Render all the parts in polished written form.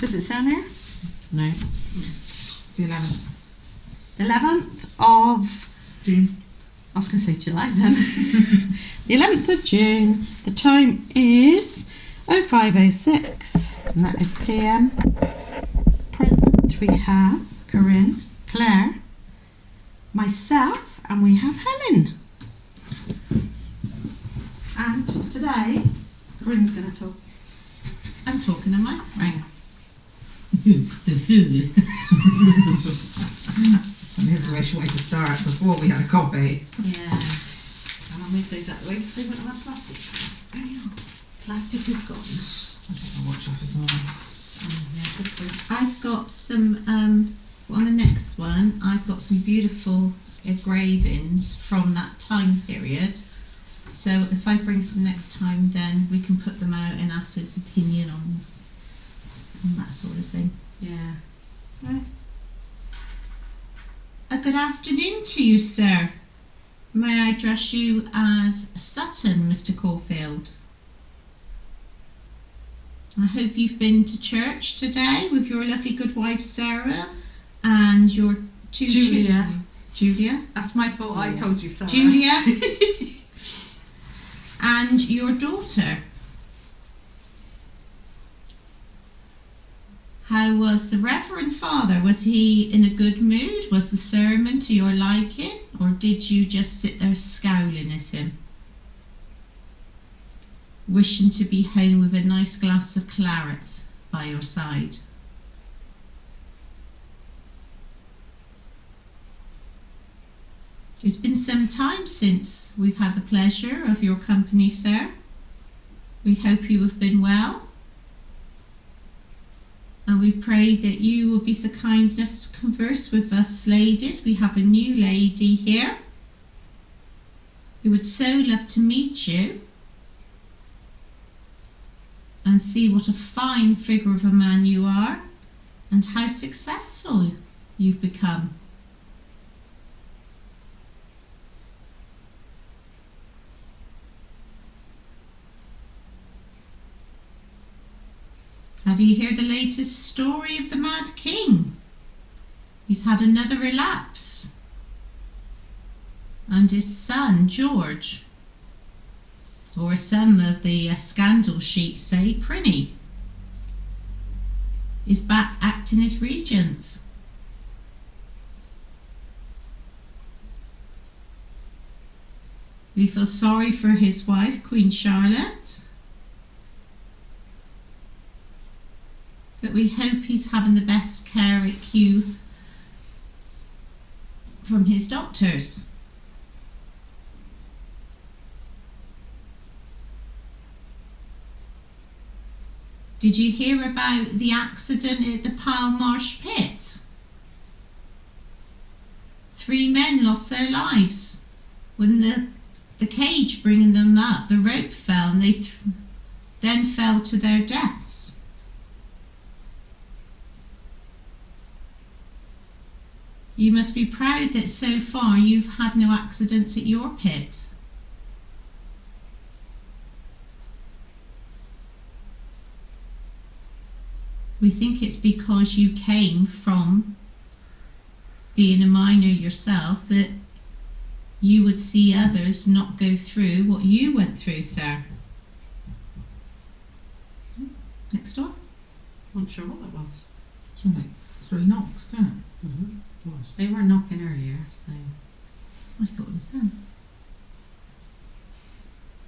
Does it say on here? No. It's the 11th. 11th of... June. I was going to say July then. The 11th of June. The time is 05:06, and that is PM. Present we have Corinne, Claire, myself, and we have Helen. And today, Corinne's going to talk. I'm talking, am I? Right. The food. And this is where she wanted to start before we had a coffee. Yeah. And I'll move those out of the way because they won't have plastic. Plastic is gone. I took my watch off as well. Yeah, good point. I've got some, on the next one, I've got some beautiful engravings from that time period. So if I bring some next time, then we can put them out and ask his opinion on that sort of thing. Yeah. Right. A good afternoon to you, sir. May I address you as Sutton, Mr. Caulfield? I hope you've been to church today with your lovely good wife Sarah and your two Julia. Julia? That's my fault. I told you so. Julia? And your daughter. How was the Reverend Father? Was he in a good mood? Was the sermon to your liking? Or did you just sit there scowling at him? Wishing to be home with a nice glass of claret by your side? It's been some time since we've had the pleasure of your company, sir. We hope you have been well. And we pray that you will be so kind enough to converse with us ladies. We have a new lady here who would so love to meet you and see what a fine figure of a man you are and how successful you've become. Have you heard the latest story of the Mad King? He's had another relapse. And his son, George, or some of the scandal sheets say, Prinny, is back acting as regent. We feel sorry for his wife, Queen Charlotte. But we hope he's having the best care at Kew from his doctors. Did you hear about the accident at the Pall Marsh pit? 3 men lost their lives when the cage bringing them up, the rope fell and they then fell to their deaths. You must be proud that so far you've had no accidents at your pit. We think it's because you came from being a miner yourself that you would see others not go through what you went through, sir. Next door. I'm not sure what that was. Something. 3 knocks, can't it? Mm-hmm. They were knocking earlier, so I thought it was them.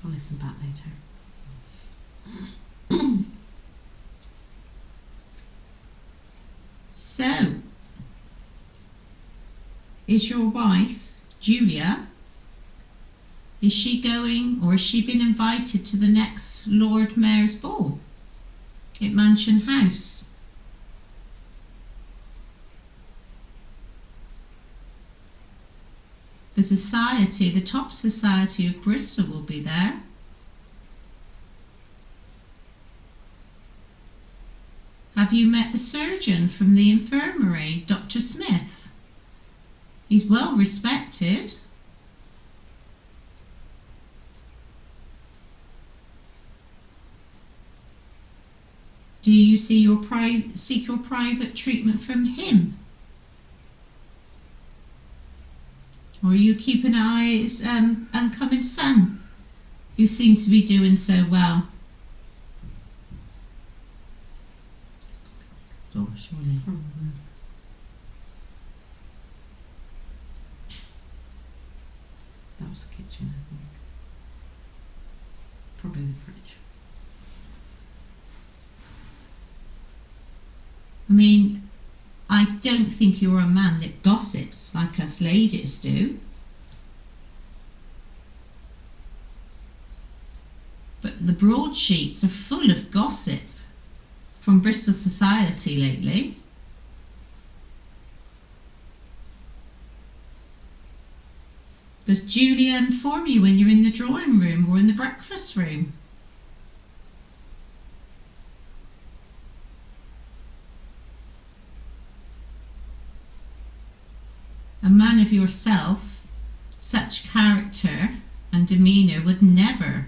I'll listen back later. So, is your wife, Julia, is she going, or has she been invited to the next Lord Mayor's ball at Mansion House? The society, the top society of Bristol will be there. Have you met the surgeon from the infirmary, Dr. Smith? He's well respected. Do you seek your private treatment from him? Or are you keeping an eye at his oncoming son, who seems to be doing so well? Door, surely. Probably. That was the kitchen, I think. Probably the fridge. I mean, I don't think you're a man that gossips like us ladies do. But the broadsheets are full of gossip from Bristol society lately. Does Julia inform you when you're in the drawing room or in the breakfast room? A man of yourself, such character and demeanour, would never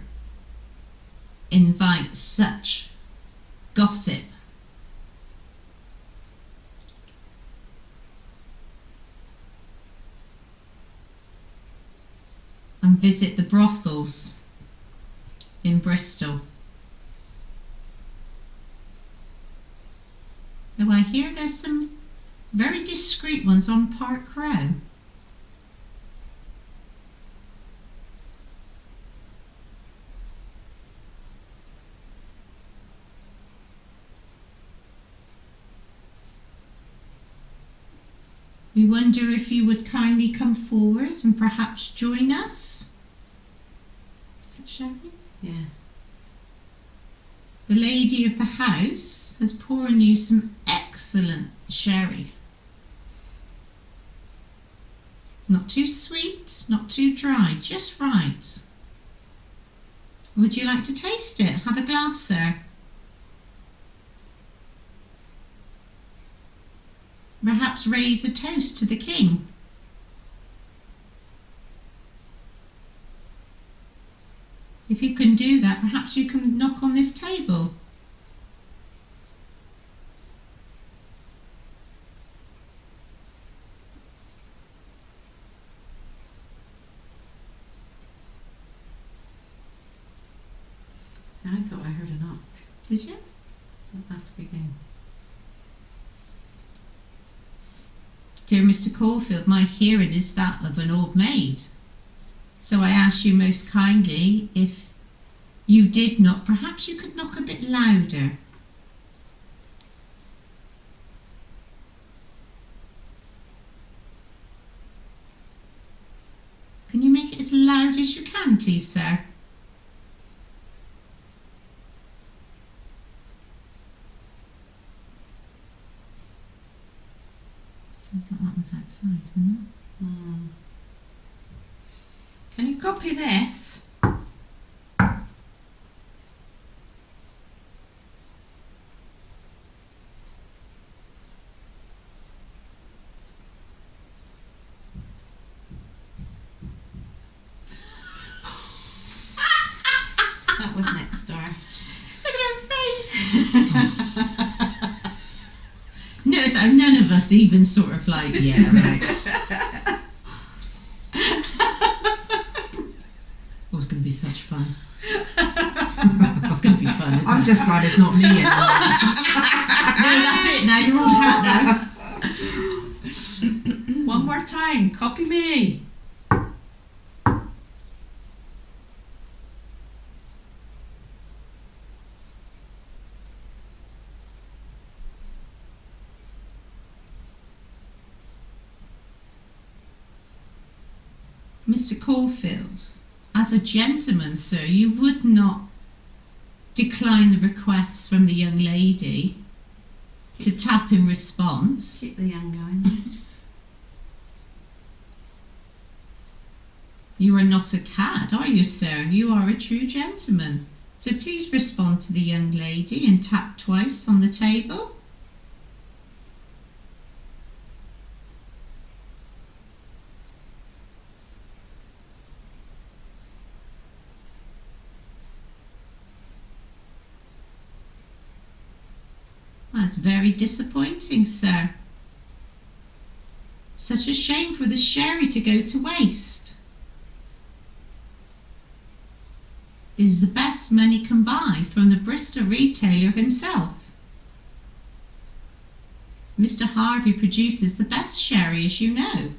invite such gossip. And visit the brothels in Bristol. Oh, I hear there's some very discreet ones on Park Row. We wonder if you would kindly come forward and perhaps join us. Is that Sherry? Yeah. The lady of the house has poured you some excellent sherry. Not too sweet, not too dry, just right. Would you like to taste it? Have a glass, sir. Perhaps raise a toast to the king. If you can do that, perhaps you can knock on this table. I thought I heard a knock. Did you? That ask again. Dear Mr. Caulfield, my hearing is that of an old maid. So I ask you most kindly, if you did knock, perhaps you could knock a bit louder. Can you make it as loud as you can, please, sir? Sounds like that was outside, wasn't it? Can you copy this? That was next door. Look at her face. Notice how none of us even sort of like, yeah, right. Oh, it's going to be such fun. It's going to be fun. Isn't I'm it? just glad it's not me anymore. No, that's it now. You're on hat now. One more time. Copy me. Mr. Caulfield, as a gentleman, sir, you would not decline the request from the young lady to tap in response. Keep the young going. You are not a cad, are you, sir? You are a true gentleman. So please respond to the young lady and tap twice on the table. That's very disappointing, sir. Such a shame for the sherry to go to waste. It is the best money can buy from the Bristol retailer himself. Mr. Harvey produces the best sherry, as you know.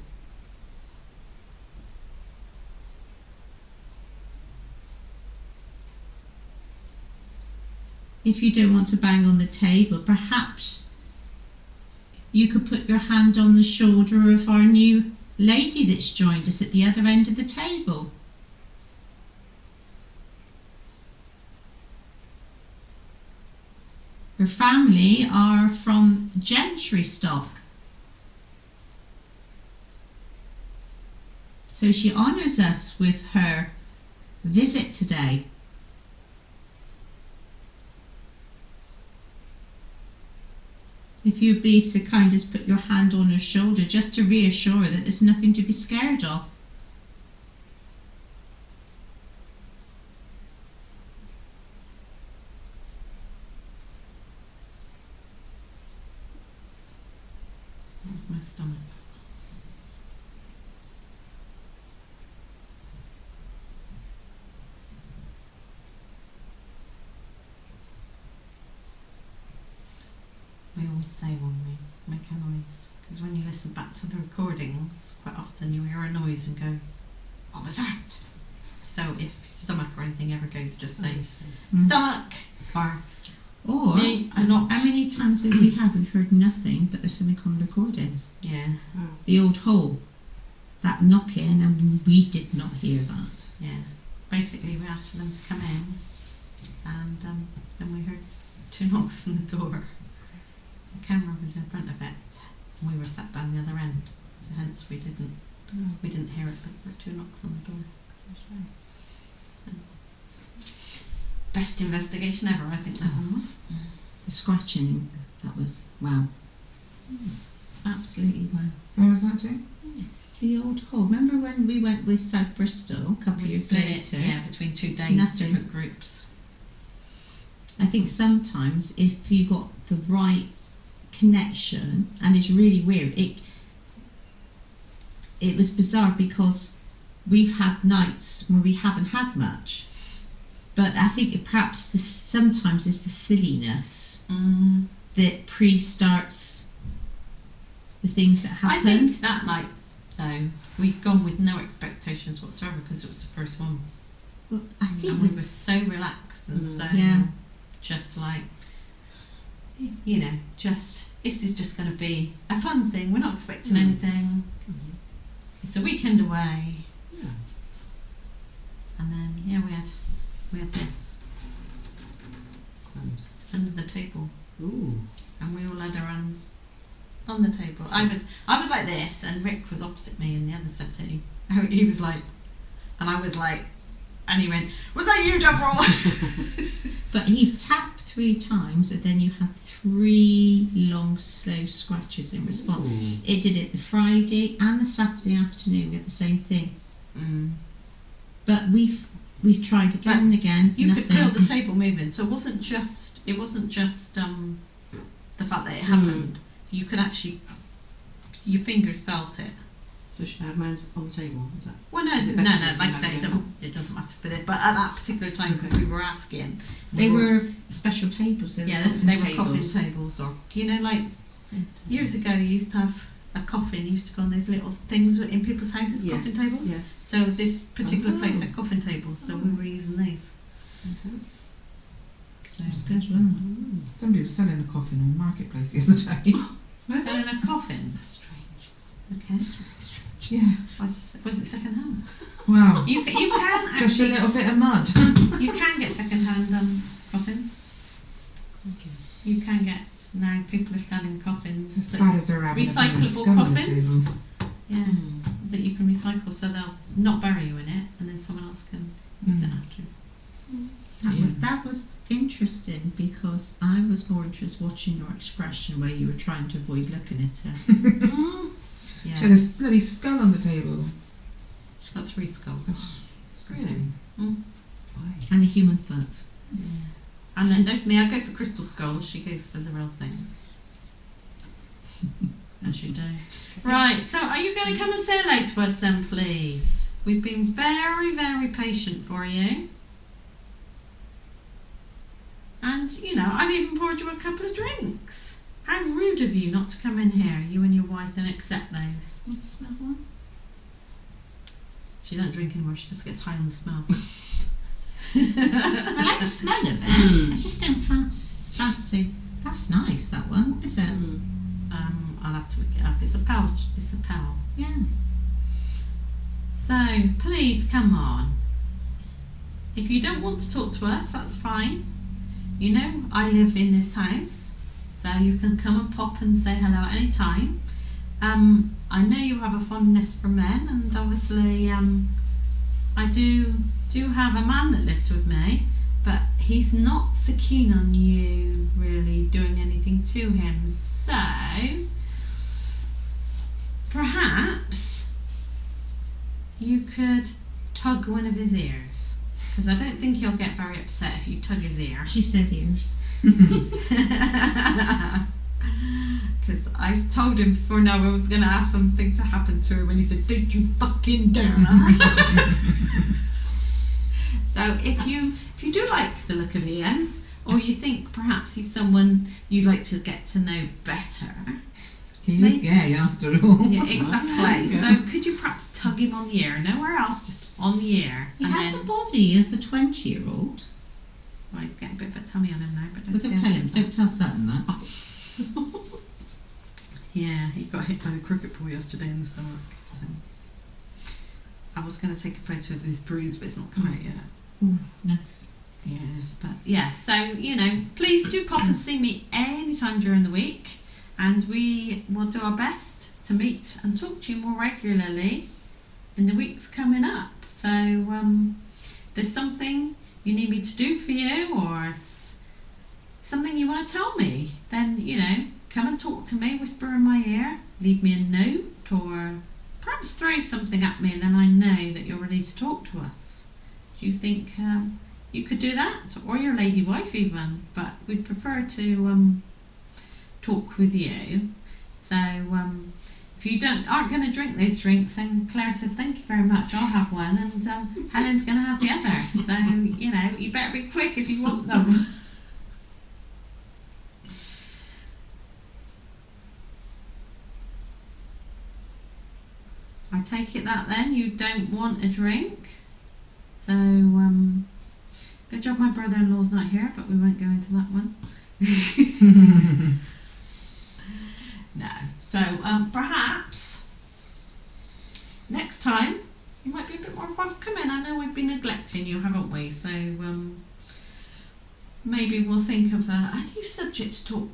If you don't want to bang on the table, perhaps you could put your hand on the shoulder of our new lady that's joined us at the other end of the table. Her family are from gentry stock. So she honours us with her visit today. If you'd be so kind as put your hand on her shoulder just to reassure her that there's nothing to be scared of. Where's my stomach? They always say when we make a noise, because when you listen back to the recordings, quite often you hear a noise and go, "What was that?" So if stomach or anything ever goes, just say stomach or Or, me. I'm not. how many times have we heard nothing but there's something on the recordings? Yeah, The old hole, that knocking, and we did not hear that. yeah. Basically, we asked for them to come in, and then we heard 2 knocks on the door. The camera was in front of it, and we were sat down the other end, so hence we didn't hear it. But there were 2 knocks on the door. Best investigation ever, I think that one was. The scratching, that was, wow. Absolutely wow. Where was that to? The old hole. Remember when we went with South Bristol a couple of We years split later? it, yeah, between 2 days, Nothing. different groups. I think sometimes if you got the right connection, and it's really weird, it was bizarre because we've had nights where we haven't had much, but I think it perhaps sometimes is the silliness that pre-starts the things that I happen. think that night, though, we'd gone with no expectations whatsoever because it was the first one. Well, I think And we were so relaxed and so Yeah. just like, you know, this is just going to be a fun thing. We're not expecting anything. It's a weekend away. Yeah. And then, yeah, we had this Crumbs. under the table, Ooh. and we all had our hands on the table. I was like this, and Rick was opposite me in the other settee. He was like, and I was like, and he went, "Was that you, Deborah?" But he tapped 3 times, and then you had 3 long, slow scratches in response. Ooh. It did it the Friday and the Saturday afternoon. We had the same thing. But we've tried again and again. You nothing. could feel the table moving, so it wasn't just the fact that it happened. You could actually, your fingers felt it. So she had mine on the table, was that? Well, no, Is it no, better no. if Like you I say, have it doesn't matter for it. But at that particular time, because we were asking, They were special tables. They yeah, were they were coffin coffin tables. tables, or like years ago, you used to have a coffin. You used to go on those little things in people's houses, Yes. coffin tables. Yes. So this particular place Oh. had coffin tables, so we were using these. Makes sense. So It was good, wasn't it? Somebody was selling a coffin on Marketplace the other day. fell in a coffin. That's strange. Okay. That's very strange. Yeah. Was it second hand? Wow. You can Just a actually little bit of mud. you can get second hand coffins. You can get now. People are selling coffins As that, bad as they're having recyclable a skull on the coffins? table. yeah, that you can recycle, so they'll not bury you in it, and then someone else can use it after. That was interesting because I was more interested watching your expression where you were trying to avoid looking at her. She had Yeah, a bloody skull on the table. she's got 3 skulls. Disgusting. Mm. Why? And a human foot. And then there's me. I go for crystal skulls. She goes for the real thing. As you do. Right, so are you going to come and say hello to us then, please? We've been very, very patient for you. And, you know, I've even poured you a couple of drinks. How rude of you not to come in here, you and your wife, and accept those. Want to smell one? She don't drink anymore, she just gets high on the smell. I like the smell of it. I just don't fancy. That's nice, that one, is it? I'll have to look it up. It's a pouch. It's a powel. Yeah. So, please come on. If you don't want to talk to us, that's fine. You know, I live in this house, so you can come and pop and say hello at any time. I know you have a fondness for men, and obviously, I do have a man that lives with me, but he's not so keen on you really doing anything to him. So, perhaps you could tug one of his ears, because I don't think he'll get very upset if you tug his ear. She said ears. Because I told him before Noah was going to have something to happen to him, and he said, "Did you fucking dare?" So if you do like the look of Ian, or you think perhaps he's someone you'd like to get to know better. He Maybe- is gay after all. Yeah, exactly. Yeah. So could you perhaps tug him on the ear? Nowhere else, just on the ear. He and has then, the body of a 20-year-old. well, he's getting a bit of a tummy on him now, but But don't don't tell him. Don't tell Sutton that. Yeah, he got hit by the cricket ball yesterday in the stomach. So. I was going to take a photo of his bruise, but it's not come out yet. Ooh, nice. Yes, but yeah, so, you know, please do pop and see me anytime during the week, and we will do our best to meet and talk to you more regularly in the weeks coming up. So, there's something you need me to do for you, or something you want to tell me, then, you know, come and talk to me, whisper in my ear, leave me a note, or perhaps throw something at me, and then I know that you're ready to talk to us. Do you think you could do that, or your lady wife even? But we'd prefer to talk with you. So if you aren't going to drink those drinks, then Claire said, "Thank you very much, I'll have one," and Helen's going to have the other. So you know, you better be quick if you want them. I take it that then you don't want a drink. So, good job my brother-in-law's not here, but we won't go into that one. No. So, perhaps next time you might be a bit more welcoming. I know we've been neglecting you, haven't we? So, maybe we'll think of a new subject to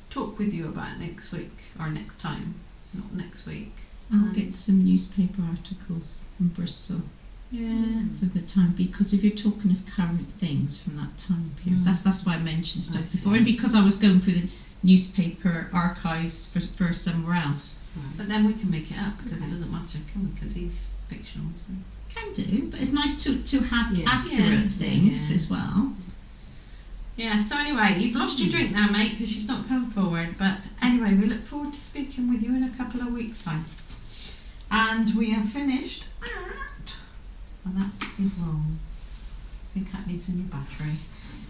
talk with you about next week, or next time, not next week. I'll get some newspaper articles from Bristol. Yeah. For the time, because if you're talking of current things from that time period, that's why I mentioned stuff I see. before, and because I was going through the newspaper archives for somewhere else. But then we can make it up, because it doesn't matter, can we? Because he's fictional. So. Can do, but it's nice to have Yeah. accurate Yeah. things Yeah. as well. Yeah, so anyway, you've lost your drink now, mate, because you've not come forward. But anyway, we look forward to speaking with you in a couple of weeks' time. And we have finished at... Well, that is wrong. I think that needs a new battery.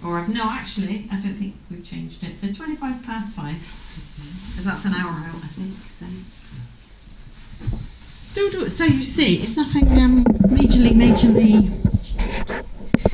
Or, no, actually, I don't think we've changed it. So 5:25. Because that's an hour out, I think. So. So you see, it's nothing majorly